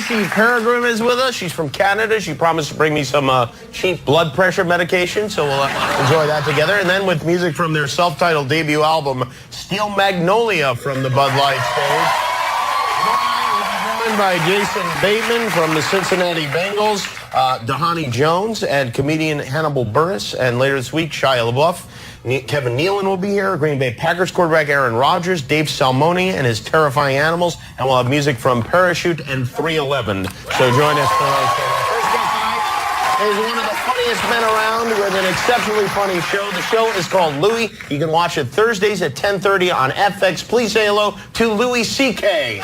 Tracy Peregrine is with us. She's from Canada. She promised to bring me some cheap blood pressure medication, so we'll enjoy that together. And then with music from their self-titled debut album, Steel Magnolia from the Bud Light stage. Joined by Jason Bateman from the Cincinnati Bengals, Dhani Jones, and comedian Hannibal Buress. And later this week, Shia LaBeouf. Kevin Nealon will be here, Green Bay Packers quarterback Aaron Rodgers, Dave Salmoni and his Terrifying Animals, and we'll have music from Parachute and 311. So join us for our first guest tonight is one of the funniest men around with an exceptionally funny show. The show is called Louis. You can watch it Thursdays at 10:30 on FX. Please say hello to Louis C.K.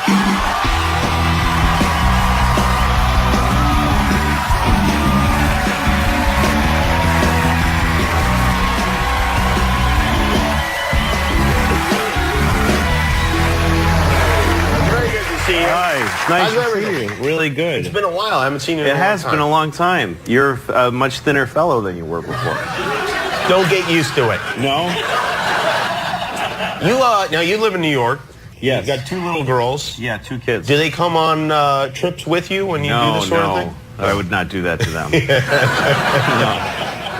Nice to see you. Really good. It's been a while. I haven't seen you in a long time. It has been a long time. You're a much thinner fellow than you were before. Don't get used to it. No? Now you live in New York. Yes. You've got 2 little girls. Yeah, 2 kids. Do they come on trips with you when you do this sort of thing? I would not do that to them.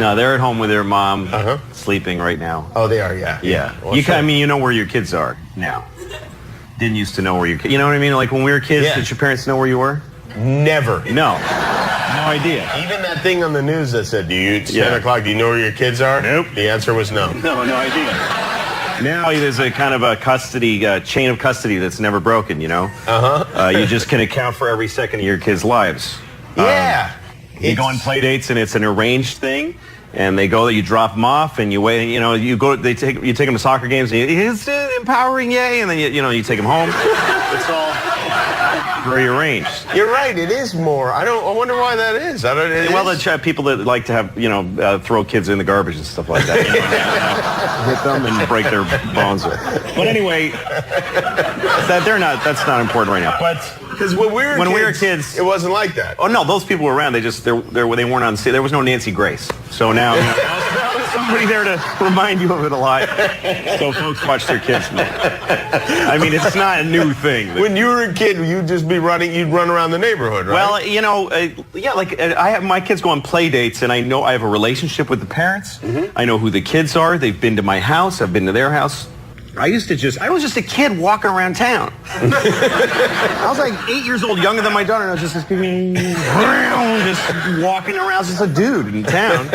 No, they're at home with their mom, sleeping right now. Oh, they are, yeah. Yeah. Well, I mean, you know where your kids are now. Didn't used to know where your kids... You know what I mean? Like when we were kids, did your parents know where you were? Never. No. No idea. Even that thing on the news that said, it's 10 o'clock, do you know where your kids are? Nope. The answer was no. No idea. Now there's a kind of a custody, chain of custody that's never broken, you know? You just can account for every second of your kids' lives. Yeah. You go on play dates and it's an arranged thing. And they go, you drop them off, and you wait. You know, you take them to soccer games. And it's empowering, yay! And then you take them home. It's all rearranged. You're right. It is more. I wonder why that is. The people that like to have throw kids in the garbage and stuff like that. Hit them and break their bones. But anyway, that's not important right now. But because when we were kids, it wasn't like that. Oh no, those people were around. They weren't on. There was no Nancy Grace. So now there's somebody there to remind you of it a lot. So folks watch their kids more. I mean, it's not a new thing. When you were a kid, you'd just be running. You'd run around the neighborhood, right? Well, I have my kids go on play dates, and I know I have a relationship with the parents. I know who the kids are. They've been to my house. I've been to their house. I was just a kid walking around town. I was like 8 years old, younger than my daughter, and I was just walking around, just a dude in town.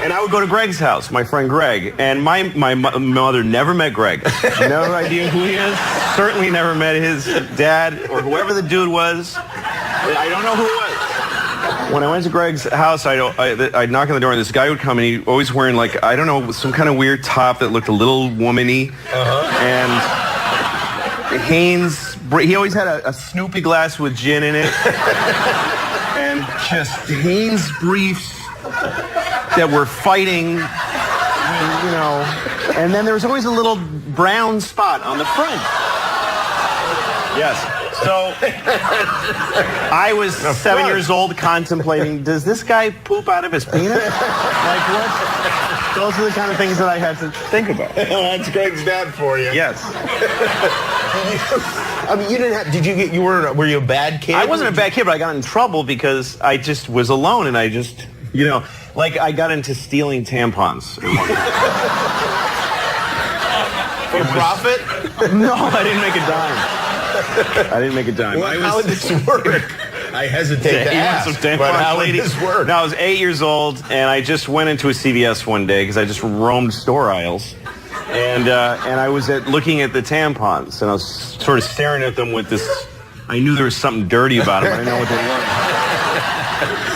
And I would go to Greg's house, my friend Greg, and my mother never met Greg. No idea who he is. Certainly never met his dad or whoever the dude was. I don't know who it was. When I went to Greg's house, I'd knock on the door, and this guy would come, and he always wearing, like, I don't know, some kind of weird top that looked a little womany. And Hanes, he always had a Snoopy glass with gin in it. And just Hanes briefs that were fighting, and then there was always a little brown spot on the front. Yes. So I was 7 years old contemplating, does this guy poop out of his penis? Like what? Those are the kind of things that I had to think about. That's Greg's dad for you. Yes. I mean, you didn't have, were you a bad kid? I wasn't a bad kid, but I got in trouble because I just was alone and I just, I got into stealing tampons. For profit? No, I didn't make a dime. Well, how would this work? I hesitate to ask, but how would this work? No, I was 8 years old, and I just went into a CVS one day because I just roamed store aisles, and I was looking at the tampons, and I was sort of staring at them with this. I knew there was something dirty about them, but I didn't know what they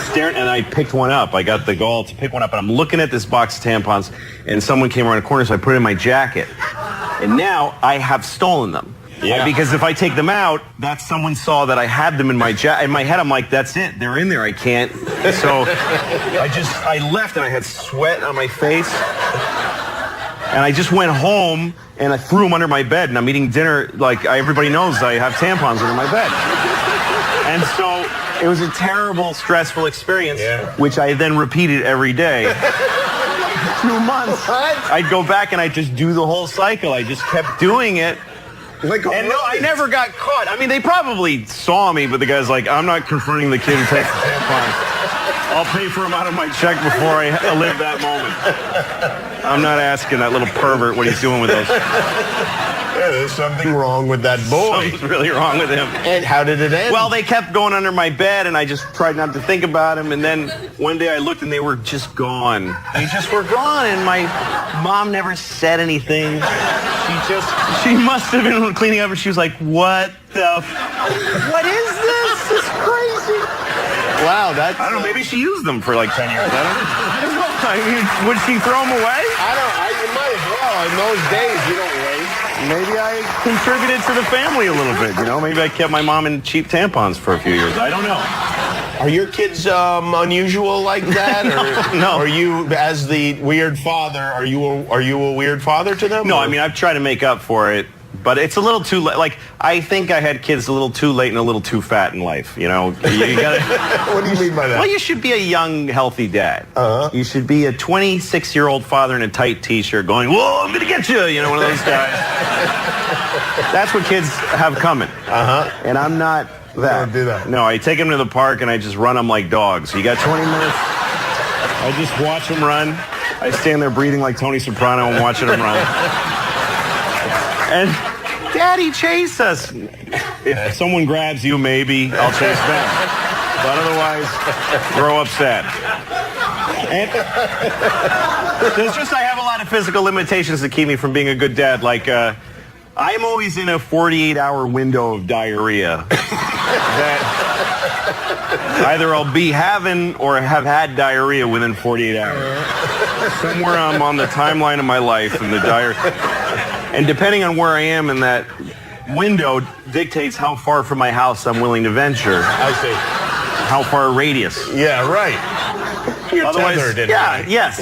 were. Staring, and I picked one up. I got the gall to pick one up, and I'm looking at this box of tampons, and someone came around the corner, so I put it in my jacket, and now I have stolen them. Yeah. Because if I take them out, someone saw that I had them in my jacket. In my head, I'm like, that's it. They're in there. I can't. So I left, and I had sweat on my face. And I just went home, and I threw them under my bed. And I'm eating dinner. Like, everybody knows I have tampons under my bed. And so it was a terrible, stressful experience, which I then repeated every day. 2 months. What? I'd go back, and I'd just do the whole cycle. I just kept doing it. And no, I never got caught. I mean, they probably saw me, but the guy's like, I'm not confronting the kid who takes the tampon. I'll pay for him out of my check before I live that moment. I'm not asking that little pervert what he's doing with those. Yeah, there's something wrong with that boy. Something's really wrong with him. And how did it end? Well, they kept going under my bed, and I just tried not to think about him. And then one day I looked, and they were just gone. They just were gone, and my mom never said anything. She must have been cleaning up, and she was like, what what is this? This is crazy. Wow, that's... I don't know, maybe she used them for like 10 years. I don't know. I mean, would she throw them away? You might as well. In those days, you don't waste. Maybe I contributed to the family a little bit, you know? Maybe I kept my mom in cheap tampons for a few years. I don't know. Are your kids unusual like that? Or, No. Are you, as the weird father, are you a weird father to them? No, or? I mean, I've tried to make up for it, but it's a little too late. Like, I think I had kids a little too late and a little too fat in life, you know? You gotta... What do you mean by that? Well, you should be a young, healthy dad. Uh-huh. You should be a 26-year-old father in a tight T-shirt going, whoa, I'm gonna get you, you know, one of those guys. That's what kids have coming. Uh-huh. And I'm not that. Don't do that. No, I take them to the park and I just run them like dogs. You got 20 minutes. I just watch them run. I stand there breathing like Tony Soprano and watching them run. And Daddy, chase us. If someone grabs you, maybe I'll chase them. But otherwise, grow up sad. And there's just, I have a lot of physical limitations that keep me from being a good dad. Like, I'm always in a 48-hour window of diarrhea. That either I'll be having or have had diarrhea within 48 hours. Somewhere I'm on the timeline of my life and the diarrhea. And depending on where I am in that window dictates how far from my house I'm willing to venture. I see. How far a radius. Yeah, right. You're Otherwise, tethered in yeah, a way. yes.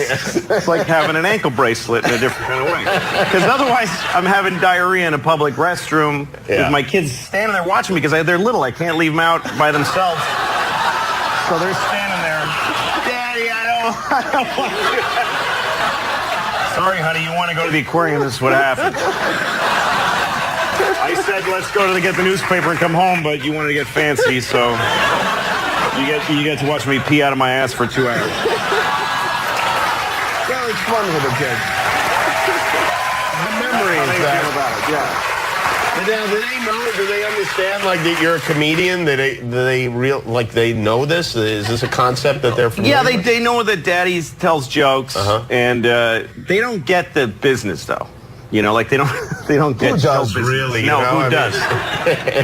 It's like having an ankle bracelet in a different kind of way. Because otherwise, I'm having diarrhea in a public restroom with my kids standing there watching me because they're little. I can't leave them out by themselves. So they're standing there. Daddy, I don't want to. Sorry, honey, you want to go to the aquarium? This is what happened. I said, let's go to get the newspaper and come home, but you wanted to get fancy, so you get to watch me pee out of my ass for 2 hours. Well, it's fun with the kids. The memories. Yeah. Now, do they know? Do they understand like that you're a comedian? Do they know this? Is this a concept that they're familiar Yeah, with? they know that Daddy tells jokes, and they don't get the business though. You know, like they don't get Who show does business. really? No, you know? who I mean- does?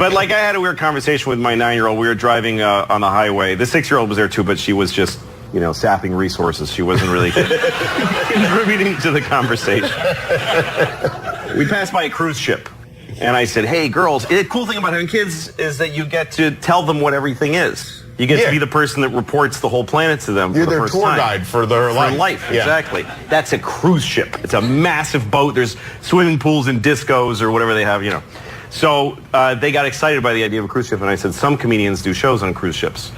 But like I had a weird conversation with my 9-year-old. We were driving on the highway. The 6-year-old was there too, but she was just, you know, sapping resources. She wasn't really contributing to the conversation. We passed by a cruise ship. And I said, hey, girls, the cool thing about having kids is that you get to tell them what everything is. You get to be the person that reports the whole planet to them You're for the their first tour time. guide for their life. Yeah. Exactly. That's a cruise ship. It's a massive boat. There's swimming pools and discos or whatever they have, you know. So they got excited by the idea of a cruise ship. And I said, some comedians do shows on cruise ships.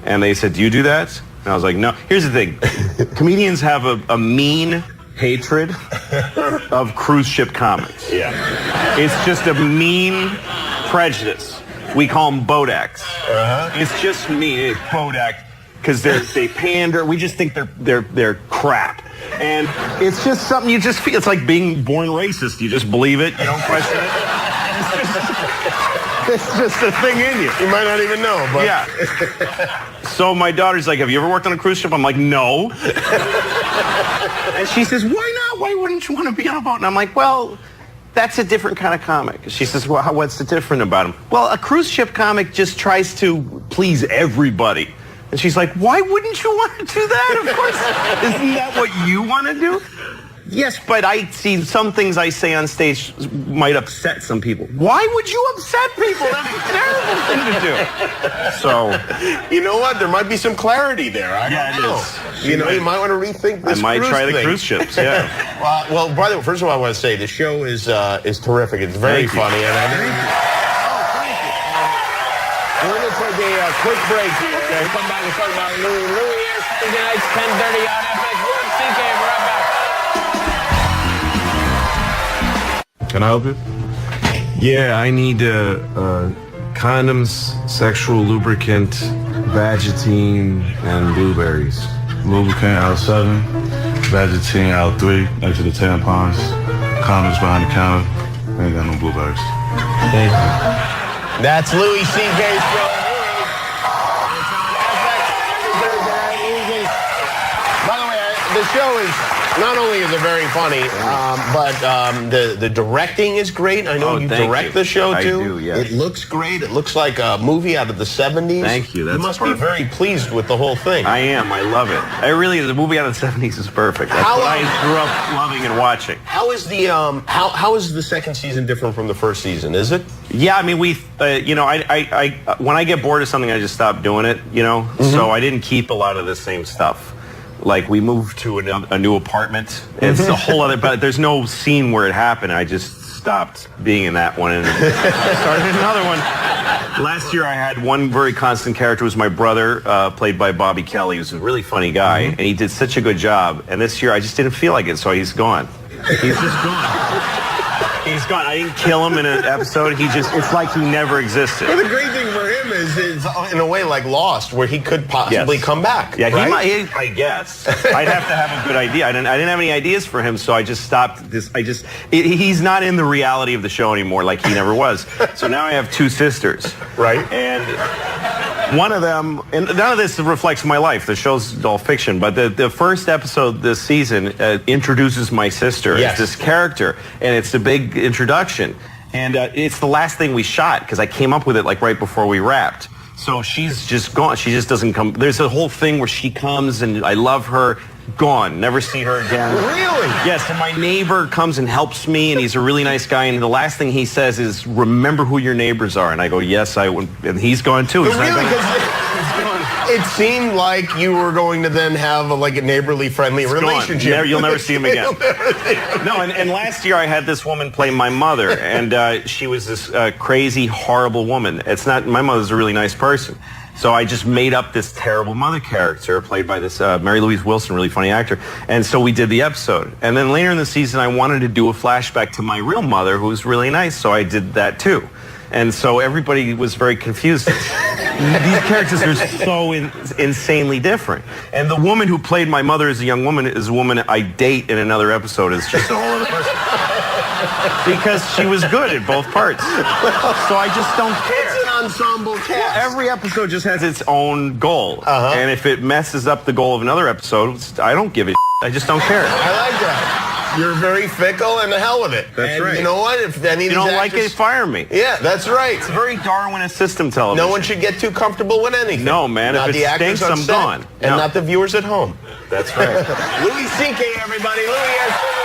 And they said, do you do that? And I was like, no. Here's the thing. Comedians have a mean hatred of cruise ship comics. Yeah. It's just a mean prejudice. We call them Bodaks. It's just me, Bodak, because they pander. We just think they're crap, and it's just something you just feel. It's like being born racist. You just believe it. You don't question it. It's just a thing in you. You might not even know, but Yeah. So my daughter's like, have you ever worked on a cruise ship? I'm like, no. And she says, why not? Why wouldn't you want to be on a boat? And I'm like, well, that's a different kind of comic. She says, well, what's the different about him? Well, a cruise ship comic just tries to please everybody. And she's like, why wouldn't you want to do that? Of course. Isn't that what you want to do? Yes, but I see some things I say on stage might upset some people. Why would you upset people? That's a terrible thing to do. So, you know what? There might be some clarity there. I don't know. is. You know, you might want to rethink this. I might try the thing. cruise ships, yeah. Well, by the way, first of all, I want to say the show is terrific. It's very Thank you. funny, and thank you. We're going to take a quick break here. Okay. We'll come back and talk about Louis. Louis is tonight's 10:30 on FX. We're CK. We're right back. Can I help you? Yeah, I need condoms, sexual lubricant, Vagittine, and blueberries. Lubricant out 7, Vagittine out 3, next to the tampons, condoms behind the counter. I ain't got no blueberries. Thank you. That's Louis C.K.'s show. By the way, the show is, not only is it very funny, but the directing is great. I know you direct the show, too. I do, yes. It looks great. It looks like a movie out of the 70s. Thank you. That's You must perfect. be very pleased with the whole thing. I am. I love it. The movie out of the 70s is perfect. That's what I grew up loving and watching. How is the how is the second season different from the first season? Is it? Yeah, I mean, I when I get bored of something, I just stop doing it, So I didn't keep a lot of the same stuff. Like, we moved to a new apartment. It's a whole other, but there's no scene where it happened. I just stopped being in that one and started another one. Last year, I had one very constant character. It was my brother, played by Bobby Kelly. He was a really funny guy, and he did such a good job. And this year, I just didn't feel like it, so he's gone. He's just gone. He's gone. I didn't kill him in an episode. It's like he never existed. Well, the great thing for him is it's in a way like Lost, where he could possibly come back. Yeah, right? he might, I guess. I'd have to have a good idea. I didn't have any ideas for him, so I just stopped this. He's not in the reality of the show anymore like he never was. So now I have 2 sisters. Right. And one of them, and none of this reflects my life. The show's all fiction, but the first episode this season introduces my sister as this character, and it's a big introduction. And it's the last thing we shot because I came up with it like right before we wrapped. So she's just gone. She just doesn't come. There's a whole thing where she comes and I love her. Gone. Never see her again. Really? Yes. And my neighbor comes and helps me, and he's a really nice guy. And the last thing he says is, "Remember who your neighbors are." And I go, "Yes, I would." And he's gone too. He's Really? not gonna- It seemed like you were going to then have a neighborly, friendly relationship. You'll never see him again. No, and last year I had this woman play my mother, and she was this crazy, horrible woman. My mother's a really nice person. So I just made up this terrible mother character played by this Mary Louise Wilson, really funny actor. And so we did the episode. And then later in the season, I wanted to do a flashback to my real mother, who was really nice, so I did that too. And so everybody was very confused. These characters are so insanely different. And the woman who played my mother as a young woman is a woman I date in another episode. It's just a whole other person. Because she was good at both parts. So I just don't care. It's an ensemble cast. Every episode just has its own goal. And if it messes up the goal of another episode, I don't give a I just don't care. I like that. You're very fickle, and the hell with it. That's and right. You know what? If any of You these don't like actors- it, fire me. Yeah, that's right. It's very Darwinist system television. No one should get too comfortable with anything. No, man. Not If it the actors stinks, on I'm set, gone. and No. not the viewers at home. That's right. Louis C.K., everybody. Louis S.